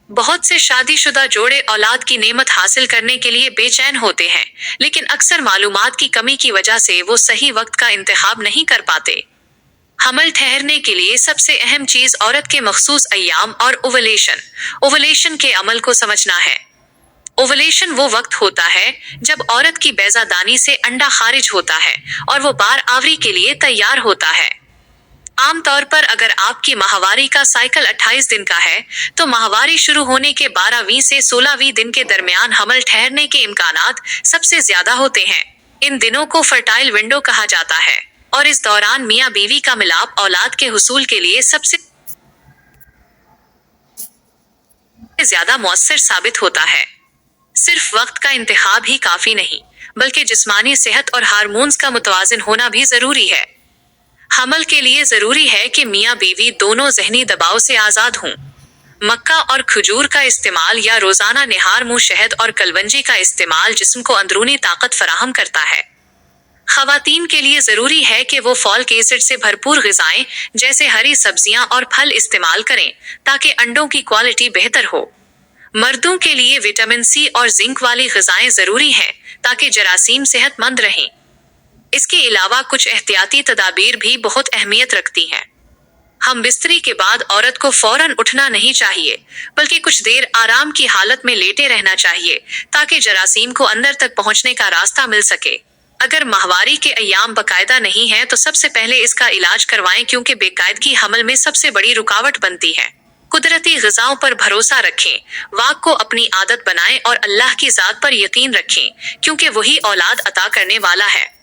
بہت سے شادی شدہ جوڑے اولاد کی نعمت حاصل کرنے کے لیے بے چین ہوتے ہیں، لیکن اکثر معلومات کی کمی کی وجہ سے وہ صحیح وقت کا انتخاب نہیں کر پاتے۔ حمل ٹھہرنے کے لیے سب سے اہم چیز عورت کے مخصوص ایام اور اوولیشن کے عمل کو سمجھنا ہے۔ اوولیشن وہ وقت ہوتا ہے جب عورت کی بیضہ دانی سے انڈا خارج ہوتا ہے اور وہ بار آوری کے لیے تیار ہوتا ہے۔ عام طور پر اگر آپ کی ماہواری کا سائیکل 28 دن کا ہے تو ماہواری شروع ہونے کے 12ویں سے 16ویں دن کے درمیان حمل ٹھہرنے کے امکانات سب سے زیادہ ہوتے ہیں۔ ان دنوں کو فرٹائل ونڈو کہا جاتا ہے اور اس دوران میاں بیوی کا ملاپ اولاد کے حصول کے لیے سب سے زیادہ مؤثر ثابت ہوتا ہے۔ صرف وقت کا انتخاب ہی کافی نہیں، بلکہ جسمانی صحت اور ہارمونز کا متوازن ہونا بھی ضروری ہے۔ حمل کے لیے ضروری ہے کہ میاں بیوی دونوں ذہنی دباؤ سے آزاد ہوں۔ مکہ اور کھجور کا استعمال یا روزانہ نہار منہ شہد اور کلونجی کا استعمال جسم کو اندرونی طاقت فراہم کرتا ہے۔ خواتین کے لیے ضروری ہے کہ وہ فولک ایسڈ سے بھرپور غذائیں جیسے ہری سبزیاں اور پھل استعمال کریں تاکہ انڈوں کی کوالٹی بہتر ہو۔ مردوں کے لیے وٹامن سی اور زنک والی غذائیں ضروری ہیں تاکہ جراثیم صحت مند رہیں۔ اس کے علاوہ کچھ احتیاطی تدابیر بھی بہت اہمیت رکھتی ہیں۔ ہم بستری کے بعد عورت کو فوراً اٹھنا نہیں چاہیے، بلکہ کچھ دیر آرام کی حالت میں لیٹے رہنا چاہیے تاکہ جراثیم کو اندر تک پہنچنے کا راستہ مل سکے۔ اگر ماہواری کے ایام باقاعدہ نہیں ہیں تو سب سے پہلے اس کا علاج کروائیں کیونکہ بے قاعدگی حمل میں سب سے بڑی رکاوٹ بنتی ہے۔ قدرتی غذاؤں پر بھروسہ رکھیں، واک کو اپنی عادت بنائیں اور اللہ کی ذات پر یقین رکھیں کیونکہ وہی اولاد عطا کرنے والا ہے۔